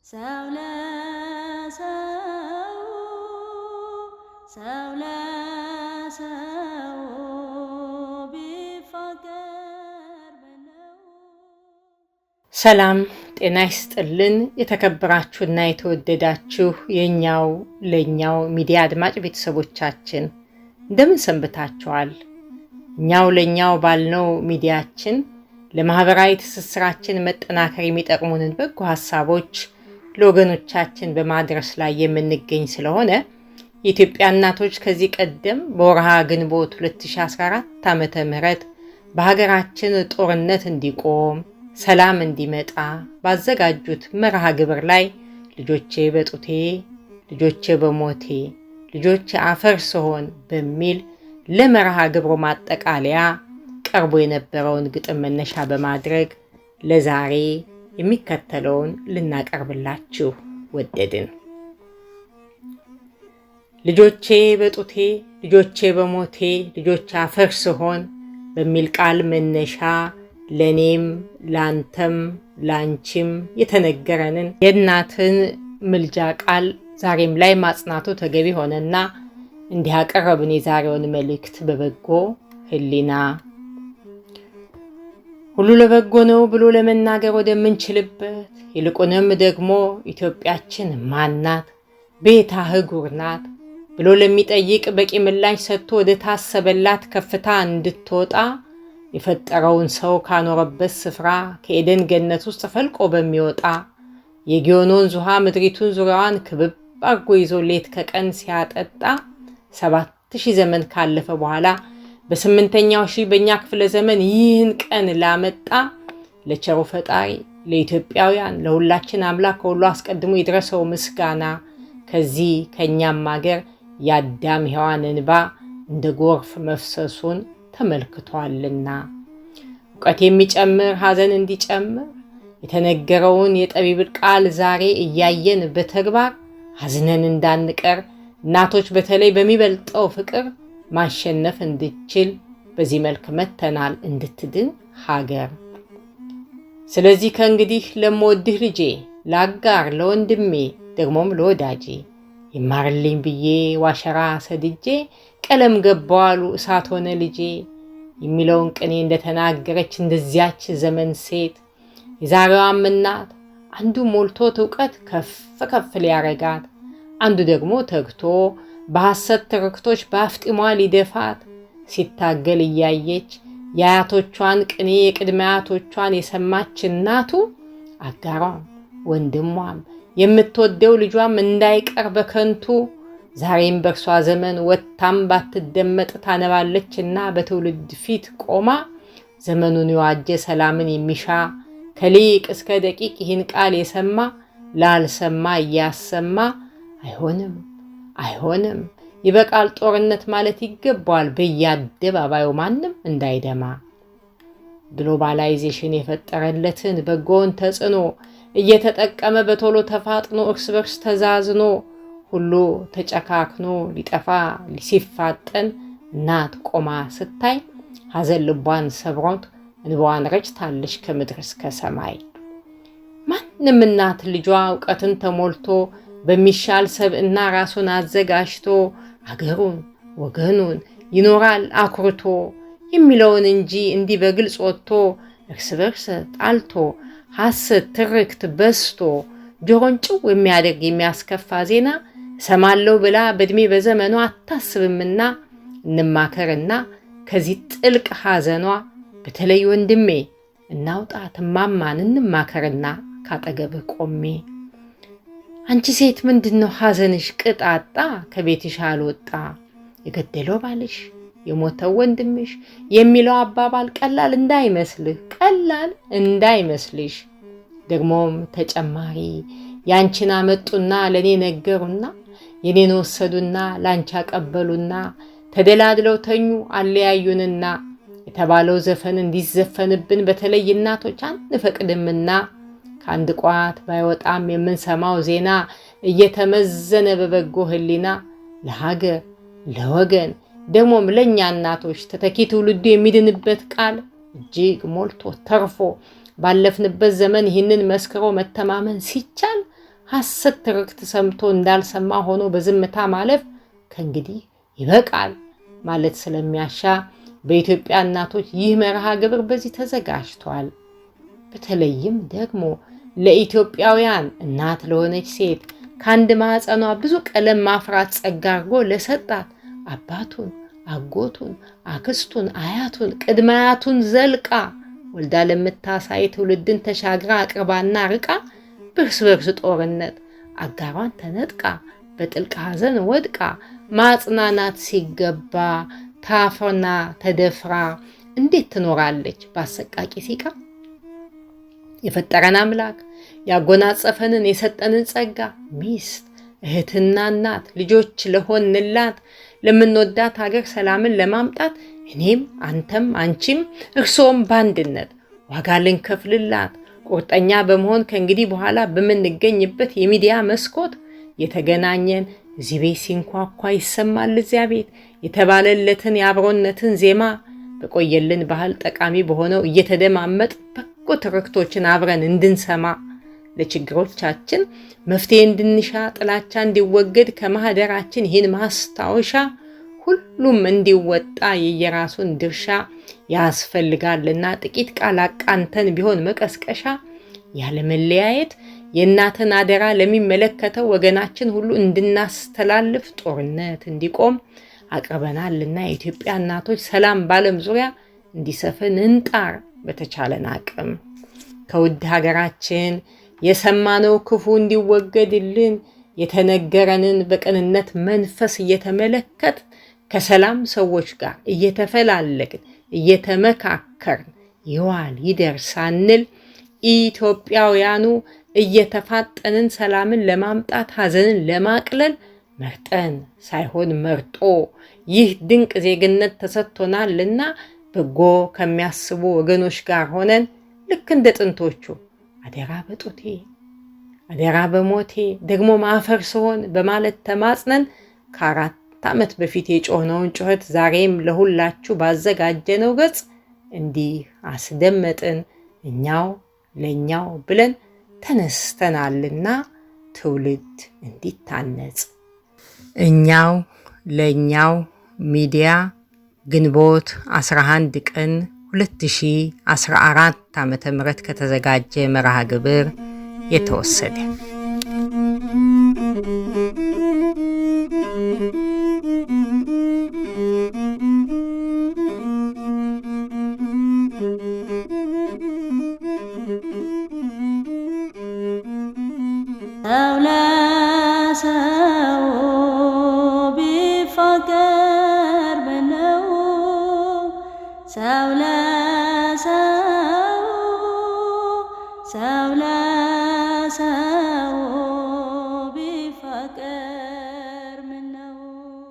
ሰው ለሰው ሰው ለሰው ቢፋቀር በለው። ሰላም ጤና ይስጥልን። የተከበራችሁና የተወደዳችሁ የኛው ለኛው ሚዲያ አድማጭ ቤተሰቦቻችን እንደምን ሰንብታችኋል? እኛው ለኛው ባልነው ሚዲያችን ለማህበራዊ ትስስራችን መጠናከር የሚጠቅሙንን በጎ ሐሳቦች ለወገኖቻችን በማድረስ ላይ የምንገኝ ስለሆነ የኢትዮጵያ እናቶች ከዚህ ቀደም በወርሃ ግንቦት 2014 ዓመተ ምህረት በሀገራችን ጦርነት እንዲቆም ሰላም እንዲመጣ ባዘጋጁት መርሃ ግብር ላይ ልጆቼ በጡቴ ልጆቼ በሞቴ ልጆቼ አፈር ስሆን በሚል ለመርሃ ግብሩ ማጠቃለያ ቀርቦ የነበረውን ግጥም መነሻ በማድረግ ለዛሬ የሚከተለውን ልናቀርብላችሁ ወደድን። ልጆቼ በጡቴ ልጆቼ በሞቴ ልጆቼ አፈር ስሆን በሚል ቃል መነሻ ለኔም ላንተም ላንቺም የተነገረንን የእናትን ምልጃ ቃል ዛሬም ላይ ማጽናቱ ተገቢ ሆነና እንዲህ አቀረብን የዛሬውን መልእክት በበጎ ሕሊና። ሁሉ ለበጎ ነው ብሎ ለመናገር ወደምንችልበት ይልቁንም ደግሞ ኢትዮጵያችን ማናት ቤት አህጉር ናት ብሎ ለሚጠይቅ በቂ ምላሽ ሰጥቶ ወደ ታሰበላት ከፍታ እንድትወጣ የፈጠረውን ሰው ካኖረበት ስፍራ ከኤደን ገነት ውስጥ ፈልቆ በሚወጣ የጊዮን ወንዝ ውሃ ምድሪቱን ዙሪያዋን ክብብ አርጎ ይዞ ሌት ከቀን ሲያጠጣ 7000 ዘመን ካለፈ በኋላ በ8ኛው ሺህ በእኛ ክፍለ ዘመን ይህን ቀን ላመጣ ለቸሩ ፈጣሪ ለኢትዮጵያውያን ለሁላችን አምላክ ከሁሉ አስቀድሞ የደረሰው ምስጋና ከዚህ ከኛም ሀገር የአዳም ሔዋን እንባ እንደ ጎርፍ መፍሰሱን ተመልክቷልና ዕውቀት የሚጨምር ሐዘን እንዲጨምር የተነገረውን የጠቢብ ቃል ዛሬ እያየን በተግባር ሐዘንን እንዳንቀር እናቶች በተለይ በሚበልጠው ፍቅር ማሸነፍ እንድችል በዚህ መልክ መተናል እንድትድን ሀገር። ስለዚህ ከእንግዲህ ለምወድህ ልጄ ለአጋር ለወንድሜ ደግሞም ለወዳጄ ይማርልኝ ብዬ ዋሸራ ሰድጄ ቀለም ገባዋሉ እሳት ሆነ ልጄ የሚለውን ቅኔ እንደተናገረች እንደዚያች ዘመን ሴት የዛሬዋም እናት አንዱ ሞልቶት ዕውቀት ከፍ ከፍ ሊያረጋት አንዱ ደግሞ ተግቶ በሐሰት ትርክቶች በአፍጢሟ ሊደፋት ሲታገል እያየች የአያቶቿን ቅኔ የቅድመ አያቶቿን የሰማች እናቱ አጋሯም ወንድሟም የምትወደው ልጇም እንዳይቀር በከንቱ ዛሬም በእርሷ ዘመን ወጥታም ባትደመጥ ታነባለችና በትውልድ ፊት ቆማ ዘመኑን የዋጀ ሰላምን የሚሻ ከሊቅ እስከ ደቂቅ ይህን ቃል የሰማ ላልሰማ እያሰማ አይሆንም አይሆንም ይበቃል ጦርነት ማለት ይገባዋል በየአደባባዩ ማንም እንዳይደማ ግሎባላይዜሽን የፈጠረለትን በጎን ተጽዕኖ እየተጠቀመ በቶሎ ተፋጥኖ እርስ በርስ ተዛዝኖ ሁሉ ተጨካክኖ ሊጠፋ ሲፋጠን እናት ቆማ ስታይ ሐዘን ልቧን ሰብሮት እንባዋን ረጭታለች ከምድር እስከ ሰማይ። ማንም እናት ልጇ ዕውቀትን ተሞልቶ በሚሻል ሰብዕና ራሱን አዘጋጅቶ አገሩን ወገኑን ይኖራል አኩርቶ የሚለውን እንጂ እንዲህ በግልጽ ወጥቶ እርስ በርስ ጣልቶ ሐሰት ትርክት በስቶ ጆሮን ጭው የሚያደርግ የሚያስከፋ ዜና እሰማለሁ ብላ በእድሜ በዘመኗ አታስብምና እንማከርና ከዚህ ጥልቅ ሐዘኗ በተለይ ወንድሜ እናውጣ ትማማን እንማከርና ካጠገብህ ቆሜ። አንቺ ሴት ምንድነው ሐዘንሽ ቅጣጣ ከቤትሽ አልወጣ የገደለው ባልሽ የሞተው ወንድምሽ የሚለው አባባል ቀላል እንዳይመስልሽ ደግሞም ተጨማሪ ያንቺን አመጡና ለኔ ነገሩና የኔን ወሰዱና ላንቺ አቀበሉና ተደላድለው ተኙ አለያዩንና የተባለው ዘፈን እንዲዘፈንብን በተለይ እናቶች አንፈቅድምና ከአንድ ቋት ባይወጣም የምንሰማው ዜና እየተመዘነ በበጎ ሕሊና ለሀገር ለወገን ደግሞም ለእኛ እናቶች ተተኪ ትውልዱ የሚድንበት ቃል እጅግ ሞልቶ ተርፎ ባለፍንበት ዘመን ይህንን መስክሮ መተማመን ሲቻል ሐሰት ትርክት ሰምቶ እንዳልሰማ ሆኖ በዝምታ ማለፍ ከእንግዲህ ይበቃል ማለት ስለሚያሻ በኢትዮጵያ እናቶች ይህ መርሃ ግብር በዚህ ተዘጋጅቷል። በተለይም ደግሞ ለኢትዮጵያውያን እናት ለሆነች ሴት ከአንድ ማህፀኗ ብዙ ቀለም ማፍራት ጸጋ አድርጎ ለሰጣት አባቱን፣ አጎቱን፣ አክስቱን፣ አያቱን፣ ቅድመ አያቱን ዘልቃ ወልዳ ለምታሳይ ትውልድን ተሻግራ አቅርባና ርቃ በእርስ በርስ ጦርነት አጋሯን ተነጥቃ በጥልቅ ሐዘን ወድቃ ማጽናናት ሲገባ ታፍና ተደፍራ እንዴት ትኖራለች በአሰቃቂ ሲቃ? የፈጠረን አምላክ ያጎናጸፈንን የሰጠንን ጸጋ ሚስት፣ እህትና እናት ልጆች ለሆንላት ለምንወዳት ሀገር ሰላምን ለማምጣት እኔም አንተም አንቺም እርሶም በአንድነት ዋጋ ልንከፍልላት ቁርጠኛ በመሆን ከእንግዲህ በኋላ በምንገኝበት የሚዲያ መስኮት የተገናኘን እዚህ ቤት ሲንኳኳ ይሰማል እዚያ ቤት የተባለለትን የአብሮነትን ዜማ በቆየልን ባህል ጠቃሚ በሆነው እየተደማመጥ በጎ ትርክቶችን አብረን እንድንሰማ ለችግሮቻችን መፍትሄ እንድንሻ ጥላቻ እንዲወገድ ከማህደራችን ይህን ማስታወሻ ሁሉም እንዲወጣ የየራሱን ድርሻ ያስፈልጋልና ጥቂት ቃል አቃንተን ቢሆን መቀስቀሻ ያለመለያየት የእናትን አደራ ለሚመለከተው ወገናችን ሁሉ እንድናስተላልፍ ጦርነት እንዲቆም አቅርበናልና የኢትዮጵያ እናቶች ሰላም ባለም ዙሪያ እንዲሰፍን እንጣር በተቻለን አቅም። ከውድ ሀገራችን የሰማነው ክፉ እንዲወገድልን የተነገረንን በቅንነት መንፈስ እየተመለከት ከሰላም ሰዎች ጋር እየተፈላለግን እየተመካከርን ይዋል ይደር ሳንል ኢትዮጵያውያኑ እየተፋጠንን ሰላምን ለማምጣት ሐዘንን ለማቅለል መርጠን ሳይሆን መርጦ ይህ ድንቅ ዜግነት ተሰጥቶናልና በጎ ከሚያስቡ ወገኖች ጋር ሆነን ልክ እንደ ጥንቶቹ አደራ በጡቴ አደራ በሞቴ ደግሞ ማፈር ሲሆን በማለት ተማጽነን ከ4 ዓመት በፊት የጮህነውን ጩኸት ዛሬም ለሁላችሁ ባዘጋጀነው ገጽ እንዲህ አስደመጥን። እኛው ለኛው ብለን ተነስተናልና ትውልድ እንዲታነጽ። እኛው ለኛው ሚዲያ ግንቦት 11 ቀን 2014 ዓ.ም ከተዘጋጀ መርሃ ግብር የተወሰደ። ሰው ለሰው ቢፋቀር በለው ሰው ለሰው